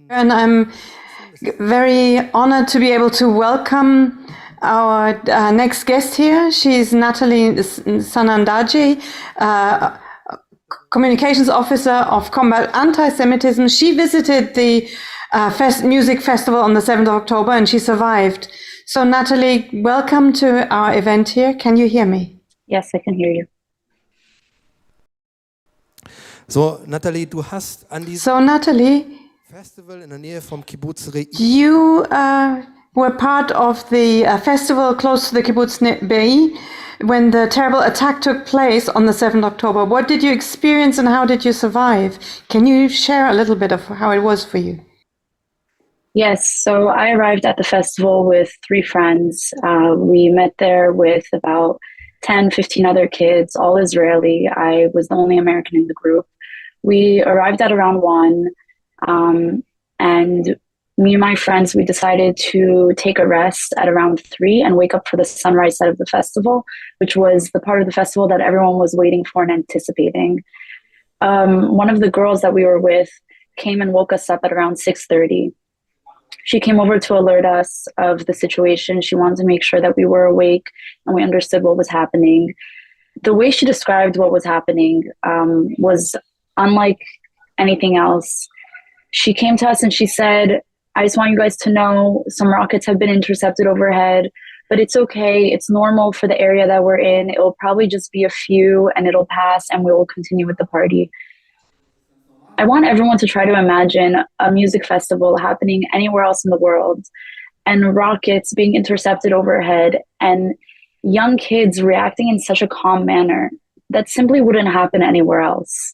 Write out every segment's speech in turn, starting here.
And I'm very honored to be able to welcome our next guest here. She's Natalie Sanandaji, Communications Officer of Combat Anti-Semitism. She visited the music festival on the 7th of October and she survived. So Natalie, welcome to our event here. Can you hear me? Yes, I can hear you. So Natalie, du hast an So Natalie, Festival in der Nähe vom Kibbutz Re'i. you were part of the festival close to the Kibbutz Re'i when the terrible attack took place on the 7th of October. What did you experience and how did you survive? Can you share a little bit of how it was for you? Yes, so I arrived at the festival with 3 friends. We met there with about 10, 15 other kids, all Israeli. I was the only American in the group. We arrived at around 1, and me and my friends, we decided to take a rest at around 3 and wake up for the sunrise set of the festival, which was the part of the festival that everyone was waiting for and anticipating. One of the girls that we were with came and woke us up at around 6:30. She came over to alert us of the situation. She wanted to make sure that we were awake and we understood what was happening. The way she described what was happening was unlike anything else. She came to us and she said, I just want you guys to know some rockets have been intercepted overhead, but it's okay. It's normal for the area that we're in. It will probably just be a few and it'll pass and we will continue with the party. I want everyone to try to imagine a music festival happening anywhere else in the world and rockets being intercepted overhead and young kids reacting in such a calm manner. That simply wouldn't happen anywhere else.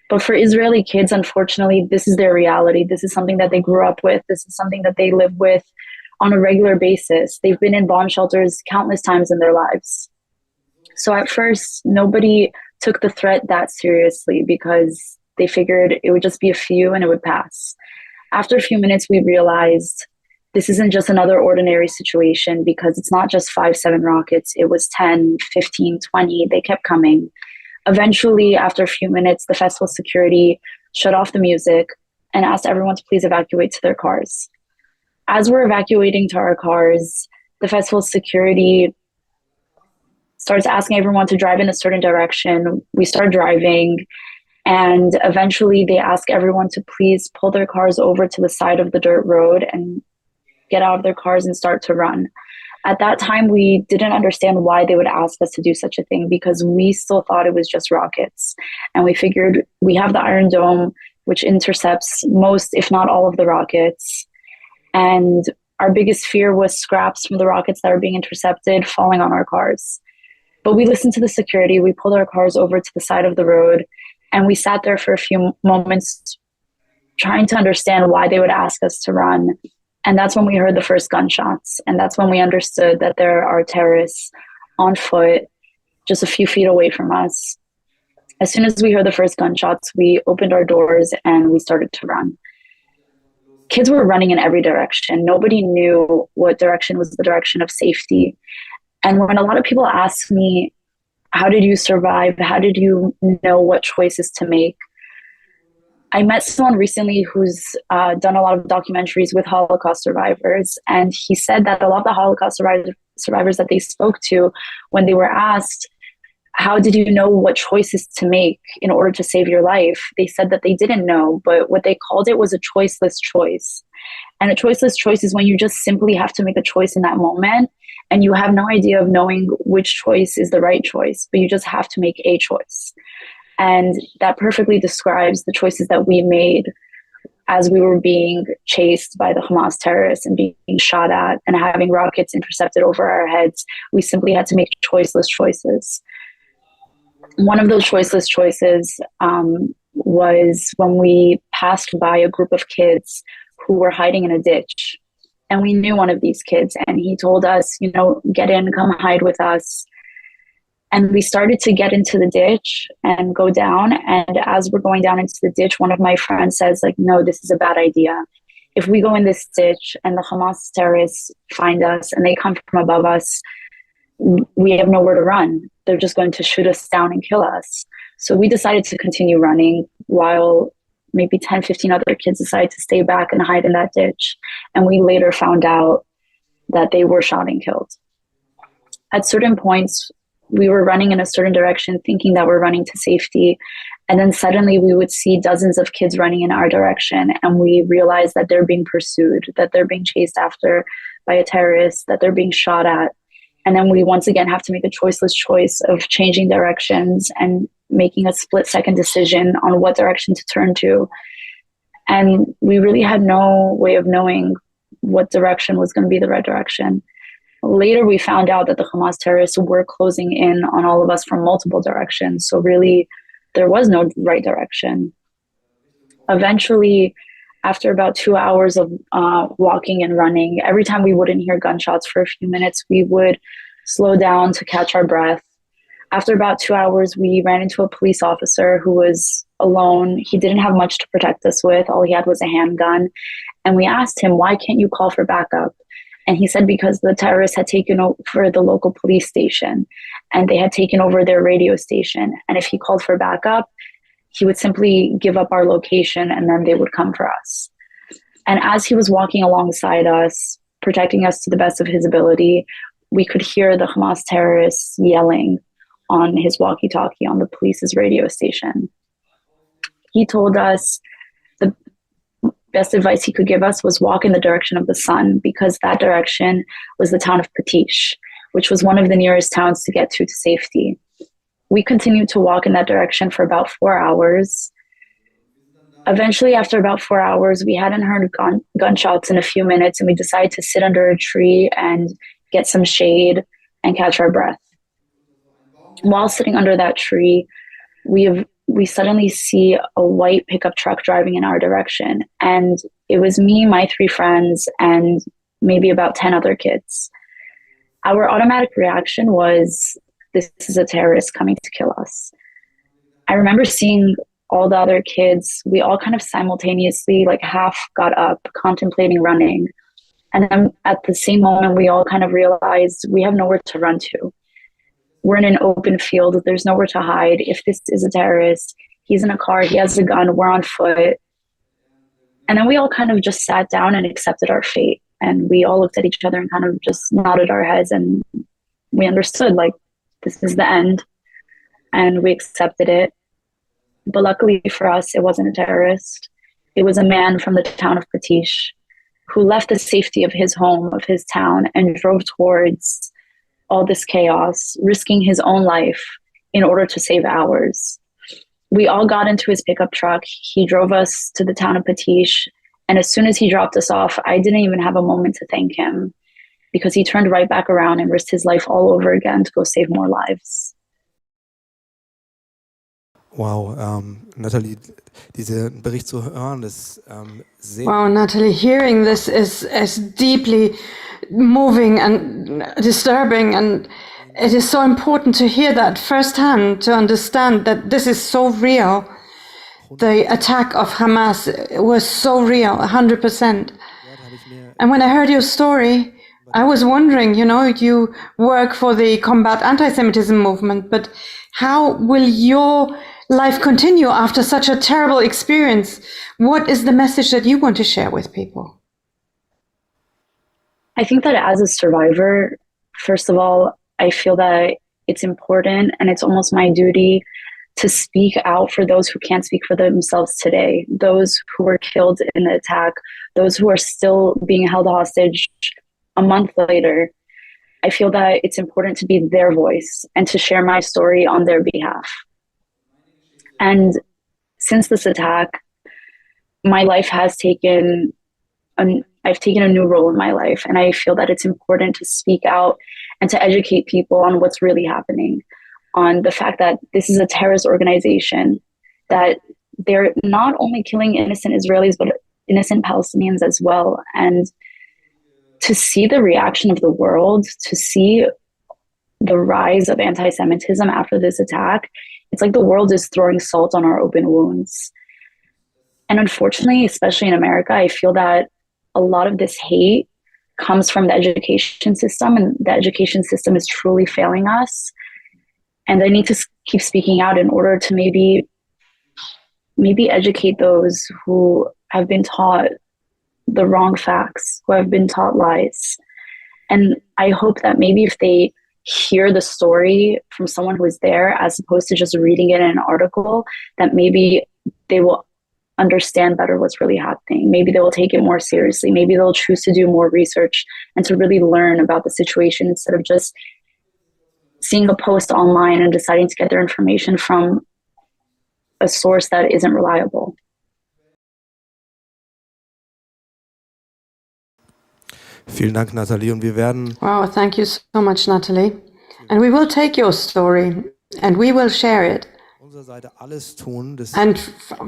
But for Israeli kids, unfortunately, this is their reality. This is something that they grew up with. This is something that they live with on a regular basis. They've been in bomb shelters countless times in their lives. So at first, nobody took the threat that seriously because they figured it would just be a few and it would pass. After a few minutes, we realized this isn't just another ordinary situation because it's not just 5, 7 rockets. It was 10, 15, 20. They kept coming. Eventually, after a few minutes, the festival security shut off the music and asked everyone to please evacuate to their cars. As we're evacuating to our cars, the festival security starts asking everyone to drive in a certain direction. We start driving, and eventually they ask everyone to please pull their cars over to the side of the dirt road and get out of their cars and start to run. At that time, we didn't understand why they would ask us to do such a thing because we still thought it was just rockets. And we figured we have the Iron Dome, which intercepts most, if not all of the rockets. And our biggest fear was scraps from the rockets that are being intercepted falling on our cars. But we listened to the security. We pulled our cars over to the side of the road and we sat there for a few moments trying to understand why they would ask us to run. And that's when we heard the first gunshots. And that's when we understood that there are terrorists on foot just a few feet away from us. As soon as we heard the first gunshots, we opened our doors and we started to run. Kids were running in every direction. Nobody knew what direction was the direction of safety. And when a lot of people ask me, how did you survive? How did you know what choices to make? I met someone recently who's done a lot of documentaries with Holocaust survivors, and he said that a lot of the Holocaust survivors that they spoke to, when they were asked, how did you know what choices to make in order to save your life? They said that they didn't know, but what they called it was a choiceless choice. And a choiceless choice is when you just simply have to make a choice in that moment, and you have no idea of knowing which choice is the right choice, but you just have to make a choice. And that perfectly describes the choices that we made as we were being chased by the Hamas terrorists and being shot at and having rockets intercepted over our heads. We simply had to make choiceless choices. One of those choiceless choices was when we passed by a group of kids who were hiding in a ditch. And we knew one of these kids, and he told us, get in, come hide with us. And we started to get into the ditch and go down. And as we're going down into the ditch, one of my friends says, no, this is a bad idea. If we go in this ditch and the Hamas terrorists find us and they come from above us, we have nowhere to run. They're just going to shoot us down and kill us. So we decided to continue running while maybe 10, 15 other kids decided to stay back and hide in that ditch. And we later found out that they were shot and killed. At certain points, we were running in a certain direction, thinking that we're running to safety. And then suddenly we would see dozens of kids running in our direction. And we realized that they're being pursued, that they're being chased after by a terrorist, that they're being shot at. And then we once again have to make a choiceless choice of changing directions and making a split-second decision on what direction to turn to. And we really had no way of knowing what direction was going to be the right direction. Later, we found out that the Hamas terrorists were closing in on all of us from multiple directions. So really, there was no right direction. Eventually, after about 2 hours of walking and running, every time we wouldn't hear gunshots for a few minutes, we would slow down to catch our breath. After about 2 hours, we ran into a police officer who was alone. He didn't have much to protect us with. All he had was a handgun. And we asked him, why can't you call for backup? And he said because the terrorists had taken over the local police station and they had taken over their radio station. And if he called for backup, he would simply give up our location and then they would come for us. And as he was walking alongside us, protecting us to the best of his ability, we could hear the Hamas terrorists yelling on his walkie-talkie on the police's radio station. He told us the best advice he could give us was walk in the direction of the sun, because that direction was the town of Patish, which was one of the nearest towns to get to safety. We continued to walk in that direction for about 4 hours. Eventually, after about 4 hours, we hadn't heard gunshots in a few minutes, and we decided to sit under a tree and get some shade and catch our breath. While sitting under that tree, we suddenly see a white pickup truck driving in our direction. And it was me, my 3 friends, and maybe about 10 other kids. Our automatic reaction was, this is a terrorist coming to kill us. I remember seeing all the other kids, we all kind of simultaneously, like half got up, contemplating running. And then at the same moment, we all kind of realized we have nowhere to run to. We're in an open field. There's nowhere to hide. If this is a terrorist, he's in a car, he has a gun, we're on foot. And then we all kind of just sat down and accepted our fate. And we all looked at each other and kind of just nodded our heads. And we understood, like, this is the end. And we accepted it. But luckily for us, it wasn't a terrorist. It was a man from the town of Patish who left the safety of his home, of his town, and drove towards all this chaos, risking his own life in order to save ours. We all got into his pickup truck. He drove us to the town of Patish. And as soon as he dropped us off, I didn't even have a moment to thank him, because he turned right back around and risked his life all over again to go save more lives. Wow, Natalie, diesen Bericht zu hören, ist sehr... Wow, Natalie, hearing this is deeply moving and disturbing, and it is so important to hear that firsthand, to understand that this is so real. The attack of Hamas was so real, 100%. And when I heard your story, I was wondering, you work for the Combat Anti-Semitism movement, but how will your life continue after such a terrible experience? What is the message that you want to share with people? I think that as a survivor, first of all, I feel that it's important and it's almost my duty to speak out for those who can't speak for themselves today, those who were killed in the attack, those who are still being held hostage a month later. I feel that it's important to be their voice and to share my story on their behalf. And since this attack, my life has I've taken a new role in my life, and I feel that it's important to speak out and to educate people on what's really happening, on the fact that this is a terrorist organization, that they're not only killing innocent Israelis, but innocent Palestinians as well. And to see the reaction of the world, to see the rise of anti-Semitism after this attack, it's like the world is throwing salt on our open wounds. And unfortunately, especially in America, I feel that a lot of this hate comes from the education system, and the education system is truly failing us. And I need to keep speaking out in order to maybe maybe educate those who have been taught the wrong facts, who have been taught lies. And I hope that maybe if they hear the story from someone who is there, as opposed to just reading it in an article, that maybe they will understand better what's really happening. Maybe they will take it more seriously. Maybe they'll choose to do more research and to really learn about the situation instead of just seeing a post online and deciding to get their information from a source that isn't reliable. Vielen Dank, Natalie. Und wir werden Wow, thank you so much, Natalie. And we will take your story and we will share it. von unserer Seite alles tun, dass And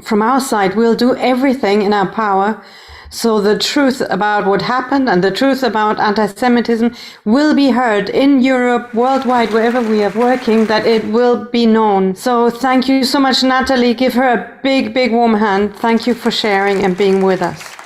from our side, we'll do everything in our power so the truth about what happened and the truth about anti-Semitism will be heard in Europe, worldwide, wherever we are working, that it will be known. So thank you so much, Natalie. Give her a big, big warm hand. Thank you for sharing and being with us.